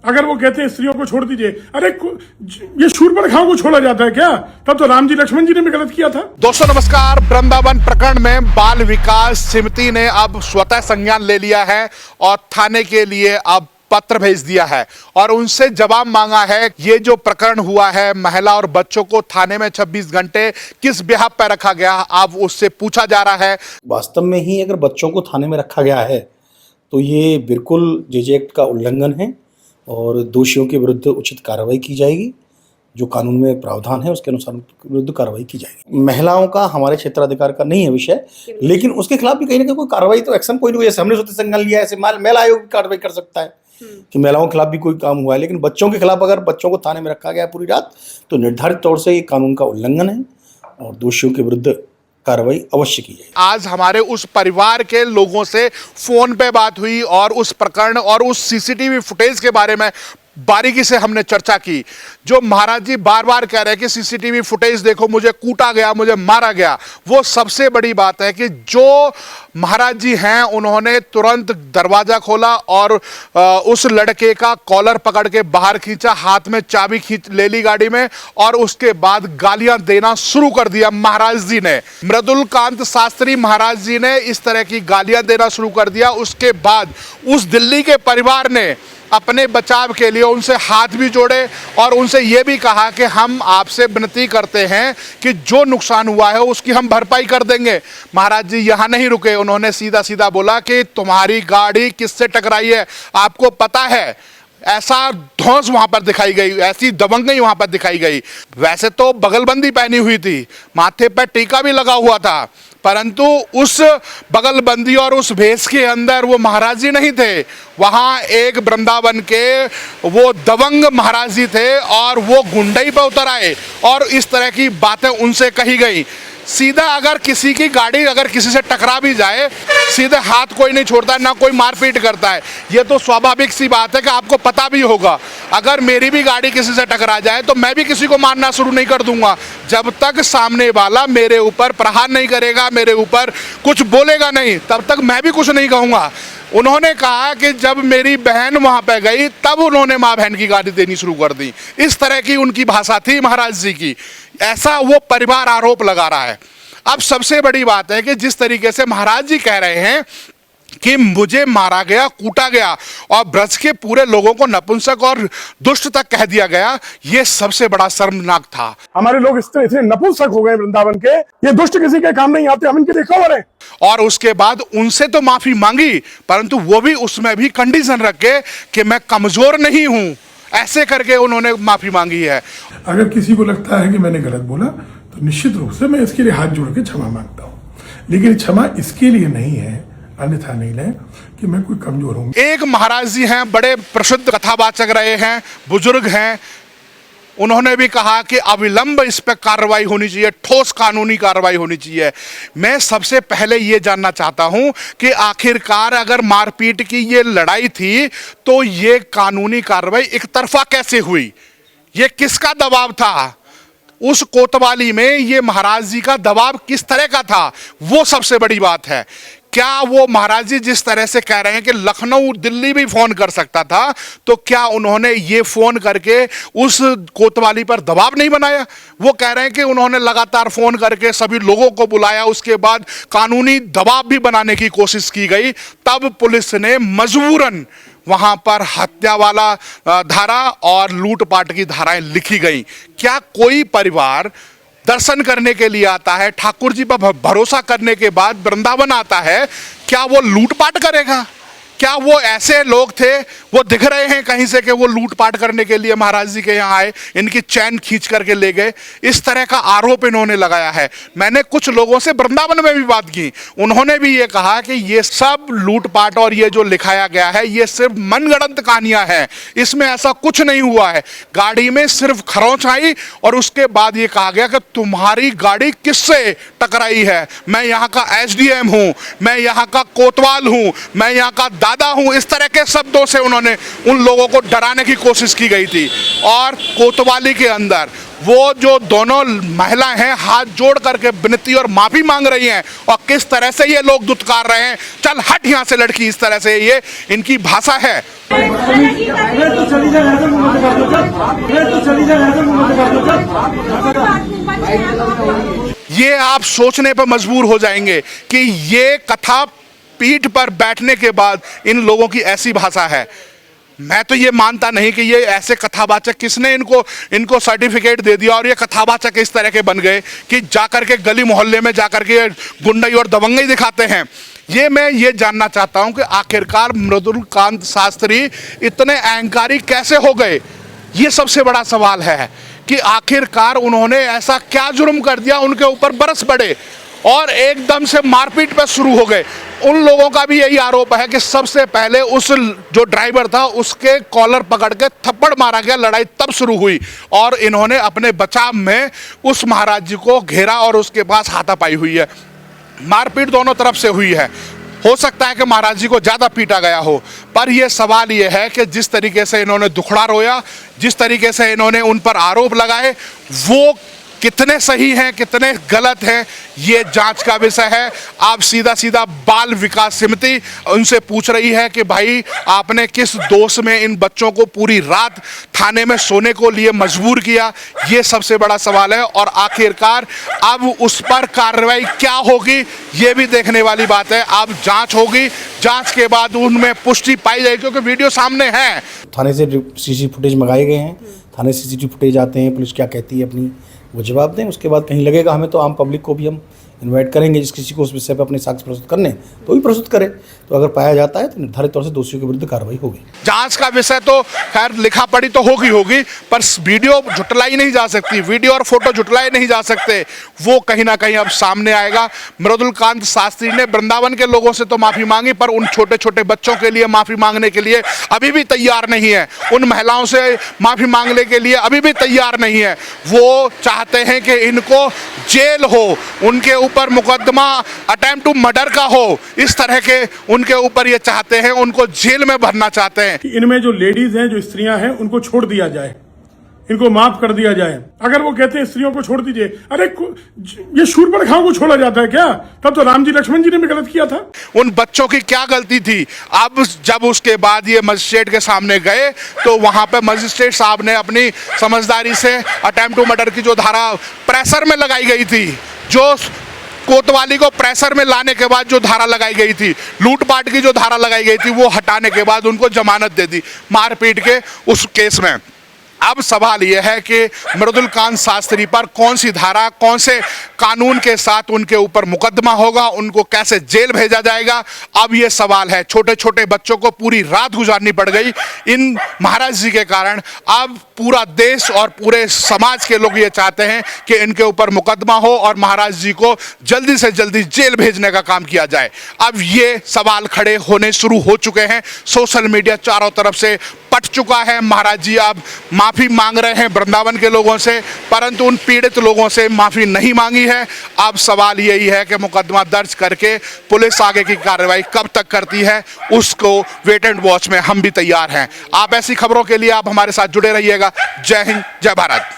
अगर वो कहते हैं स्त्रियों को छोड़ दीजिए, अरे ये शूर्पणखाओं को छोड़ा जाता है क्या? तब तो राम जी लक्ष्मण जी ने भी गलत किया था। दोस्तों नमस्कार। वृंदावन प्रकरण में बाल विकास समिति ने अब स्वतः संज्ञान ले लिया है और थाने के लिए अब पत्र भेज दिया है और उनसे जवाब मांगा है। ये जो प्रकरण हुआ है, महिला और बच्चों को थाने में 26 घंटे किस बिहाफ पर रखा गया, अब उससे पूछा जा रहा है। वास्तव में ही अगर बच्चों को थाने में रखा गया है तो ये बिल्कुल जेजे एक्ट का उल्लंघन है और दोषियों के विरुद्ध उचित कार्रवाई की जाएगी। जो कानून में प्रावधान है उसके अनुसार विरुद्ध कार्रवाई की जाएगी। महिलाओं का हमारे क्षेत्राधिकार का नहीं है विषय, लेकिन उसके खिलाफ भी कहीं ना कहीं कोई कार्रवाई तो एक्शन कोई ना कोई, जैसे हमने स्वतः संज्ञान लिया है ऐसे महिला आयोग भी कार्रवाई कर सकता है कि महिलाओं के खिलाफ भी कोई काम हुआ है। लेकिन बच्चों के खिलाफ अगर बच्चों को थाने में रखा गया पूरी रात तो निर्धारित तौर से ये कानून का उल्लंघन है और दोषियों के विरुद्ध कार्रवाई अवश्य की जाए। आज हमारे उस परिवार के लोगों से फोन पे बात हुई और उस प्रकरण और उस सीसीटीवी फुटेज के बारे में बारीकी से हमने चर्चा की। जो महाराज जी बार बार कह रहे हैं कि सीसीटीवी फुटेज देखो, मुझे कूटा गया, मुझे मारा गया, वो सबसे बड़ी बात है कि जो महाराज जी हैं उन्होंने तुरंत दरवाजा खोला और उस लड़के का कॉलर पकड़ के बाहर खींचा, हाथ में चाबी खींच ले ली गाड़ी में और उसके बाद गालियां देना शुरू कर दिया। महाराज जी ने, मृदुलकांत शास्त्री महाराज जी ने इस तरह की गालियां देना शुरू कर दिया। उसके बाद उस दिल्ली के परिवार ने अपने बचाव के लिए उनसे हाथ भी जोड़े और उनसे यह भी कहा कि हम आपसे विनती करते हैं कि जो नुकसान हुआ है उसकी हम भरपाई कर देंगे। महाराज जी यहां नहीं रुके, उन्होंने सीधा सीधा बोला कि तुम्हारी गाड़ी किससे टकराई है आपको पता है? ऐसा धौंस वहां पर दिखाई गई, ऐसी दबंगई वहां पर दिखाई गई। वैसे तो बगलबंदी पहनी हुई थी, माथे पर टीका भी लगा हुआ था, परंतु उस बगलबंदी और उस भेष के अंदर वो महाराज जी नहीं थे। वहां एक वृंदावन के वो दबंग महाराज जी थे और वो गुंडई पे उतर आए और इस तरह की बातें उनसे कही गई। सीधा अगर किसी की गाड़ी अगर किसी से टकरा भी जाए, सीधे हाथ कोई नहीं छोड़ता है, ना कोई मारपीट करता है। ये तो स्वाभाविक सी बात है कि आपको पता भी होगा, अगर मेरी भी गाड़ी किसी से टकरा जाए तो मैं भी किसी को मारना शुरू नहीं कर दूंगा जब तक सामने वाला मेरे ऊपर प्रहार नहीं करेगा, मेरे ऊपर कुछ बोलेगा नहीं, तब तक मैं भी कुछ नहीं कहूँगा। उन्होंने कहा कि जब मेरी बहन वहां पे गई तब उन्होंने माँ बहन की गाली देनी शुरू कर दी। इस तरह की उनकी भाषा थी महाराज जी की, ऐसा वो परिवार आरोप लगा रहा है। अब सबसे बड़ी बात है कि जिस तरीके से महाराज जी कह रहे हैं कि मुझे मारा गया, कूटा गया और ब्रज के पूरे लोगों को नपुंसक और दुष्ट तक कह दिया गया, ये सबसे बड़ा शर्मनाक था। हमारे लोग इतने नपुंसक हो गए वृंदावन के, ये दुष्ट किसी के काम नहीं आते, हम इनके रिकवर हैं। और उसके बाद उनसे तो माफी मांगी, परंतु वो भी उसमें भी कंडीशन रख के कि मैं कमजोर नहीं हूं, ऐसे करके उन्होंने माफी मांगी है। अगर किसी को लगता है कि मैंने गलत बोला तो निश्चित रूप से मैं इसके लिए हाथ जोड़ के क्षमा मांगता हूँ, लेकिन क्षमा इसके लिए नहीं है, अन्यथा नहीं ले कि मैं कोई कमजोर हूं। एक महाराज जी हैं, बड़े प्रसिद्ध कथावाचक रहे हैं, बुजुर्ग हैं, उन्होंने भी कहा कि अविलंब इस पर कार्रवाई होनी चाहिए, ठोस कानूनी कार्रवाई होनी चाहिए। मैं सबसे पहले ये जानना चाहता हूं कि आखिरकार अगर मारपीट की ये लड़ाई थी तो ये कानूनी कार्रवाई एक तरफा कैसे हुई? ये किसका दबाव था? उस कोतवाली में ये महाराज जी का दबाव किस तरह का था, वो सबसे बड़ी बात है। क्या वो महाराज जी जिस तरह से कह रहे हैं कि लखनऊ दिल्ली भी फोन कर सकता था, तो क्या उन्होंने ये फोन करके उस कोतवाली पर दबाव नहीं बनाया? वो कह रहे हैं कि उन्होंने लगातार फोन करके सभी लोगों को बुलाया, उसके बाद कानूनी दबाव भी बनाने की कोशिश की गई, तब पुलिस ने मजबूरन वहां पर हत्या वाला धारा और लूटपाट की धाराएं लिखी गई। क्या कोई परिवार दर्शन करने के लिए आता है, ठाकुर जी पर भरोसा करने के बाद वृंदावन आता है, क्या वो लूटपाट करेगा? क्या वो ऐसे लोग थे, वो दिख रहे हैं कहीं से कि वो लूटपाट करने के लिए महाराज जी के यहाँ आए, इनकी चैन खींच करके ले गए? इस तरह का आरोप इन्होंने लगाया है। मैंने कुछ लोगों से वृंदावन में भी बात की, उन्होंने भी ये कहा कि ये सब लूटपाट और ये जो लिखाया गया है ये सिर्फ मनगढ़ंत कहानियां हैं, इसमें ऐसा कुछ नहीं हुआ है। गाड़ी में सिर्फ खरोंच आई और उसके बाद ये कहा गया कि तुम्हारी गाड़ी किससे टकराई है, मैं यहाँ का एसडीएम हूँ, मैं यहाँ का कोतवाल हूँ, मैं यहाँ का दादा हूं। इस तरह के शब्दों से उन्होंने उन लोगों को डराने की कोशिश की गई थी और कोतवाली के अंदर वो जो दोनों महिलाएं हैं हाथ जोड़ करके विनती और माफी मांग रही हैं, और किस तरह से ये लोग दुत्कार रहे हैं, चल हट यहाँ से लड़की, इस तरह से ये इनकी भाषा है। ये आप सोचने पर मजबूर हो जाएंगे कि ये कथा पीठ पर बैठने के बाद इन लोगों की ऐसी भाषा है। मैं तो ये मानता नहीं कि ये ऐसे कथावाचक किसने इनको सर्टिफिकेट दे दिया और ये कथावाचक इस तरह के बन गए कि जाकर के गली मोहल्ले में जाकर के गुंडई और दबंगई दिखाते हैं। मैं ये जानना चाहता हूं कि आखिरकार मृदुलकांत शास्त्री इतने अहंकारी कैसे हो गए। ये सबसे बड़ा सवाल है कि आखिरकार उन्होंने ऐसा क्या जुर्म कर दिया, उनके ऊपर बरस पड़े और एकदम से मारपीट पर शुरू हो गए। उन लोगों का भी यही आरोप है कि सबसे पहले उस जो ड्राइवर था उसके कॉलर पकड़ के थप्पड़ मारा गया, लड़ाई तब शुरू हुई और इन्होंने अपने बचाव में उस महाराज जी को घेरा और उसके पास हाथापाई हुई है। मारपीट दोनों तरफ से हुई है। हो सकता है कि महाराज जी को ज्यादा पीटा गया हो, पर यह सवाल यह है कि जिस तरीके से इन्होंने दुखड़ा रोया, जिस तरीके से इन्होंने उन पर आरोप लगाए, वो कितने सही हैं कितने गलत हैं ये जांच का विषय है। आप सीधा बाल विकास समिति उनसे पूछ रही है कि भाई आपने किस दोष में इन बच्चों को पूरी रात थाने में सोने को लिए मजबूर किया, ये सबसे बड़ा सवाल है। और आखिरकार अब उस पर कार्रवाई क्या होगी ये भी देखने वाली बात है। अब जांच होगी, जांच के बाद उनमें पुष्टि पाई जाएगी, क्योंकि वीडियो सामने है। थाने से सीसीटीवी फुटेज मंगाए गए हैं, थाने से सीसीटीवी फुटेज आते हैं, पुलिस क्या कहती है अपनी वो जवाब दें। उसके बाद कहीं लगेगा हमें तो आम पब्लिक को भी हम इनवाइट करेंगे, जिस किसी को उस विषय पर अपने साक्ष्य प्रस्तुत करने तो भी प्रस्तुत करे। तो अगर पाया जाता है तो निर्धारित तौर से दोषियों के विरुद्ध कार्रवाई होगी। जांच का विषय तो खैर लिखा पढ़ी तो होगी, पर वीडियो झुटलाई नहीं जा सकती, वीडियो और फोटो झुटलाए नहीं जा सकते। वो कहीं ना कहीं अब सामने आएगा। मृदुलकांत शास्त्री ने वृंदावन के लोगों से तो माफी मांगी, पर उन छोटे छोटे बच्चों के लिए माफी मांगने के लिए अभी भी तैयार नहीं है। उन महिलाओं से माफी मांगने के लिए अभी भी तैयार नहीं है। वो चाहते हैं कि इनको जेल हो, उनके ऊपर मुकदमा अटेम्प्ट टू मर्डर का हो, इस तरह के उनके ऊपर ये चाहते हैं, उनको जेल में भरना चाहते हैं। इनमें जो लेडीज हैं, जो स्त्रियां हैं, उनको छोड़ दिया जाए, इनको माफ कर दिया जाए। अगर वो कहते हैं स्त्रियों को छोड़ दीजिए, अरे ये शूर्पणखाओं को छोड़ा जाता है क्या? तब तो राम जी लक्ष्मण जी ने भी गलत किया था। उन बच्चों की क्या गलती थी? अब जब उसके बाद ये मजिस्ट्रेट के सामने गए तो वहां पे मजिस्ट्रेट साहब ने अपनी समझदारी से अटेम्प्ट टू मर्डर की जो धारा प्रेशर में लगाई गई थी, जो कोतवाली को प्रेशर में लाने के बाद जो धारा लगाई गई थी, लूटपाट की जो धारा लगाई गई थी, वो हटाने के बाद उनको जमानत दे दी मारपीट के उस केस में। अब सवाल यह है कि मृदुलकांत शास्त्री पर कौन सी धारा, कौन से कानून के साथ उनके ऊपर मुकदमा होगा, उनको कैसे जेल भेजा जाएगा, अब यह सवाल है। छोटे छोटे बच्चों को पूरी रात गुजारनी पड़ गई इन महाराज जी के कारण। अब पूरा देश और पूरे समाज के लोग ये चाहते हैं कि इनके ऊपर मुकदमा हो और महाराज जी को जल्दी से जल्दी जेल भेजने का काम किया जाए। अब ये सवाल खड़े होने शुरू हो चुके हैं, सोशल मीडिया चारों तरफ से पट चुका है। महाराज जी अब माफी मांग रहे हैं वृंदावन के लोगों से, परंतु उन पीड़ित लोगों से माफी नहीं मांगी है। अब सवाल यही है कि मुकदमा दर्ज करके पुलिस आगे की कार्रवाई कब तक करती है, उसको वेट एंड वॉच में हम भी तैयार हैं। आप ऐसी खबरों के लिए आप हमारे साथ जुड़े रहिएगा। जय हिंद, जय भारत।